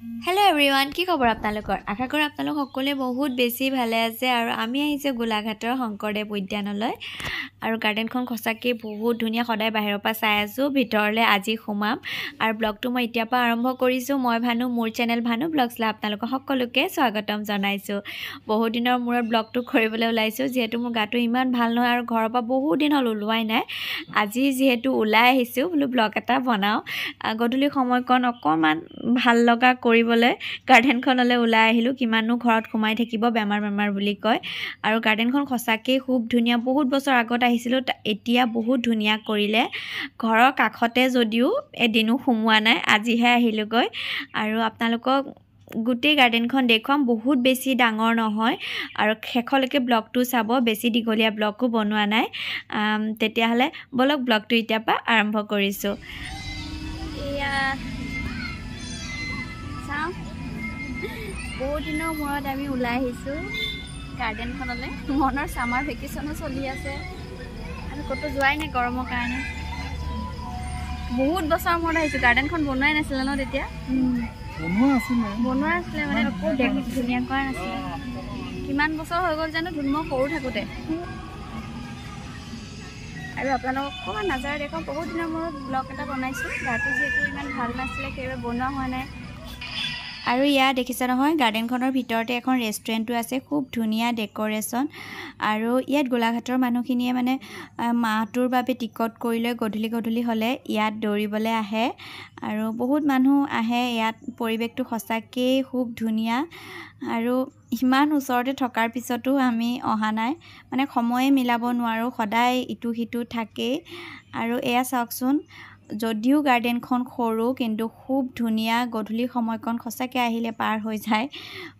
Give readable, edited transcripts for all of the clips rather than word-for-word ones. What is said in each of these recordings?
hello everyone কি খবৰ আপোনালোকৰ আশা কৰো আপোনালোক সকলোৱে বহুত বেছি ভালে আছে আৰু আমি আহিছে গোলাঘাটৰ শংকৰদেৱ উদ্যানলৈ আৰু গাৰ্ডেনখন খসাকে বহুত ধুনিয়া সদায় বাহিৰৰ পৰা চাই আছো ভিতৰলে আজি সোমাম আৰু ব্লগটো মই এতিয়া পৰা আৰম্ভ কৰিছো মই ভানু মোৰ চেনেল ভানু ব্লগছলা আপোনালোক সকলোকে স্বাগতম জনাইছো বহুত দিনৰ মূৰত ব্লগটো কৰিবলৈ ওলাইছো যেহেতু মোৰ গাটো ইমান ভাল নহয় আৰু ঘৰৰ পৰা বহুত দিন হল ওলোৱাই নাই আজি যেহেতু ওলাই আহিছো বলো ব্লগ এটা বনাও গধূলি সময়কণ অকমান ভাল লগা কৰিবলৈ গাৰ্ডেনখনলৈ ওলাই আহিলো কিমাননো ঘৰত ঘুমাই থাকিব বেমাৰ বুলি কয় আৰু গাৰ্ডেনখন খসাকে খুব ধুনিয়া বহুত বছৰ আগত আহিছিল এতিয়া বহুত ধুনিয়া কৰিলে ঘৰৰ কাখতে যদিও এদিনো ঘুমোৱা নাই আজিহে আহিলোগৈ আৰু আপোনালোকক গুটি গাৰ্ডেনখন দেখুৱাম বহুত বেছি ডাঙৰ নহয় আৰু খেখলৈকে ব্লগটো চাব বেছি দীঘলীয়া ব্লগো বনোৱা নাই তেতিয়া হলে বলক ব্লগটো এতিয়া পৰা আৰম্ভ কৰিছো এয়া বহুত দিনৰ মূৰত আমি ওলাই আহিছো গাৰ্ডেনখনলৈ মনৰ সামাৰ ভেকেশনো চলি আছে আৰু কত যোৱাই নাই গৰমৰ কাৰণে বহুত বছৰ মূৰত আহিছো গাৰ্ডেনখন বনোৱাই নাছিল ন তেতিয়া বনোৱা আছিল মানে আকৌ দেখি ধুনীয়া কৰা নাছিল কিমান বছৰ হৈ গ'ল জানো ধুনমো সৰু থাকোতে আৰু আপোনালোকক অকণমান নাজাৰা দেখুৱাম বহুত দিনৰ মূৰত ব্লগ এটা বনাইছো গাটো যিহেতু ইমান ভাল নাছিলে সেইবাবে বনোৱা হোৱা নাই আৰু ইয়া দেখিছে নহয় গাৰ্ডেনখনৰ ভিতৰতে এখন ৰেষ্টুৰেণ্টটো আছে খুব ধুনিয়া ডেকোৰেশন আৰু ইয়াত গোলাঘাটৰ মানুহখিনিয়ে মানে মাহটোৰ বাবে টিকট কৰিলে গধূলি হলে ইয়াত দৌৰিবলৈ আহে আৰু বহুত মানুহ আহে ইয়াত পৰিৱেশটো খসাকে খুব ধুনিয়া আৰু ইমান ওচৰতে থকাৰ পিছতো আমি অহা নাই মানে সময়ে মিলাব নোৱাৰো সদায় ইটো হিটো থাকে আৰু এয়া চাওকচোন যদিও গাৰ্ডেনখন সৰু কিন্তু খুব ধুনিয়া গধূলি সময়কণ খসাকে আহিলে পাৰ হৈ যায়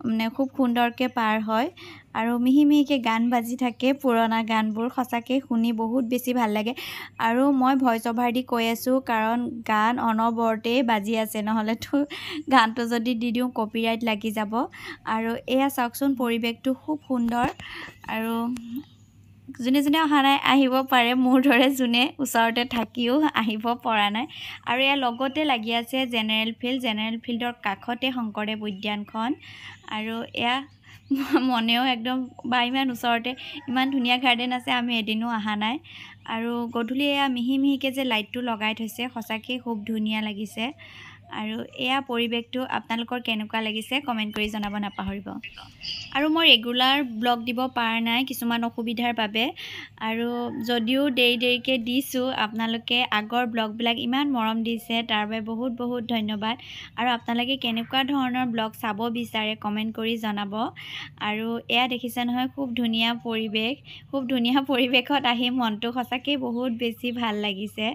মানে খুব সুন্দৰকে পাৰ হয় আৰু মিহিমিহিকে গান বাজি থাকে পুৰণা গানবোৰ খসাকে শুনি বহুত বেছি ভাল লাগে আৰু মই ভয়েস ওভাৰ দি কৈ আছো কাৰণ গান অনবৰতে বাজি আছে নহলে তো গানটো যদি দি দিও কপিৰাইট লাগি যাব আৰু এয়া চাওকচোন পৰিৱেশটো খুব সুন্দৰ আৰু জুনে জুনে অহা নাই আহিব পাৰে মোৰ ধৰে জুনে ওচৰতে থাকিও আহিব পৰা নাই আৰু এয়া লগতে লাগি আছে জেনেৰেল ফিল্ডৰ কাখতে শংকৰদেৱ উদ্যানখন আৰু এয়া মনেও একদম বা ইমান ওচৰতে ইমান ধুনিয়া গাৰ্ডেন আছে আমি এদিনো অহা নাই আৰু গধূলি এয়া মিহিমিহিকে যে লাইটটো লগাই থৈছে খসাকে খুব ধুনিয়া লাগিছে আৰু এয়া পৰিৱেশটো আপোনালোকৰ কেনেকুৱা লাগিছে কমেন্ট কৰি জনাব নাপাহৰিব আৰু মই ৰেগুলাৰ ব্লগ দিব পাৰ নাই কিছুমান অসুবিধাৰ বাবে আৰু যদিও দেৰিকে দিছো আপোনালোকে আগৰ ব্লগবিলাক ইমান মৰম দিছে তাৰ বাবে বহুত বহুত ধন্যবাদ আৰু আপোনালোকে কেনেকুৱা ধৰণৰ ব্লগ চাব বিচাৰে কমেন্ট কৰি জনাব আৰু এয়া দেখিছে নহয় খুব ধুনিয়া পৰিৱেশত আহি মনটো খসাকে বহুত বেছি ভাল লাগিছে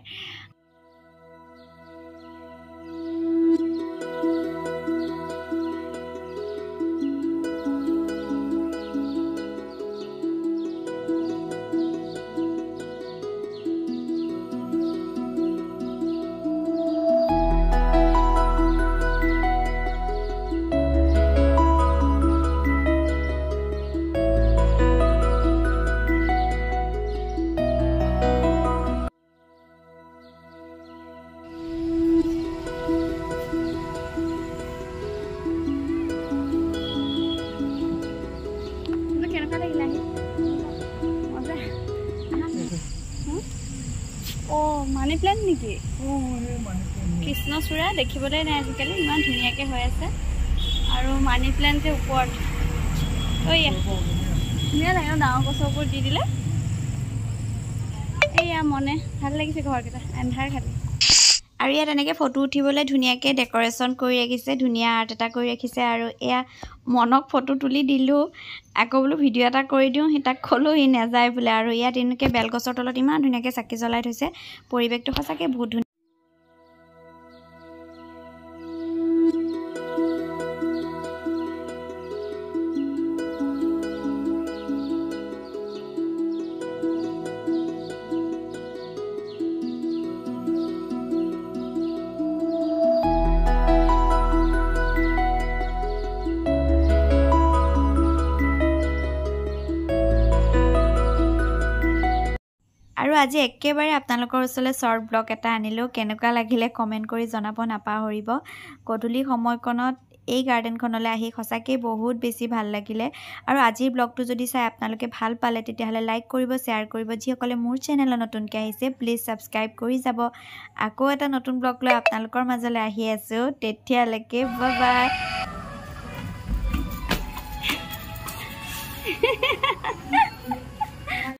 মানি প্লান্ট নেকি কৃষ্ণচূড়া দেখিবলৈ নাই আজিকালি ইমান ধুনীয়াকে হৈ আছে আৰু মানি প্লান্টে ওপৰত ওয়া ধুনীয়া লাগে ডাঙৰ গছৰ ওপৰত দি দিলে এয়া মনে ভাল লাগিছে ঘৰকেইটা এন্ধাৰ খালি আৰু ইয়াত এনেকে ফটো উঠিবলৈ ধুনীয়াকে ডেকোৰেশন কৰি ৰাখিছে ধুনীয়া আৰ্ট এটা কৰি ৰাখিছে আৰু এয়া মনক ফটো তুলি দিলো আকৌ বলো ভিডিও এটা কৰি দিও হিতাক খলো হি নাযায় বুলে আৰু ইয়াত এনেকে বেলগছৰ তলত ইমান ধুনীয়াকে চাকি জ্বলাই থৈছে পৰিৱেশটো খসাকে বহুত আৰু আজি একেবাৰে আপোনালোকৰ ওচৰলৈ শৰ্ট ব্লগ এটা আনিলো কেনেকুৱা লাগিলে কমেন্ট কৰি জনাব নাপাহৰিব গধূলি সময়কণত এই গাৰ্ডেনখনলৈ আহি সঁচাকৈ বহুত বেছি ভাল লাগিলে আৰু আজিৰ ব্লগটো যদি চাই আপোনালোকে ভাল পালে তেতিয়াহ'লে লাইক কৰিব শ্বেয়াৰ কৰিব যিসকলে মোৰ চেনেলত নতুনকৈ আহিছে প্লিজ ছাবস্ক্ৰাইব কৰি যাব আকৌ এটা নতুন ব্লগ লৈ আপোনালোকৰ মাজলৈ আহি আছোঁ তেতিয়ালৈকে বাই বাই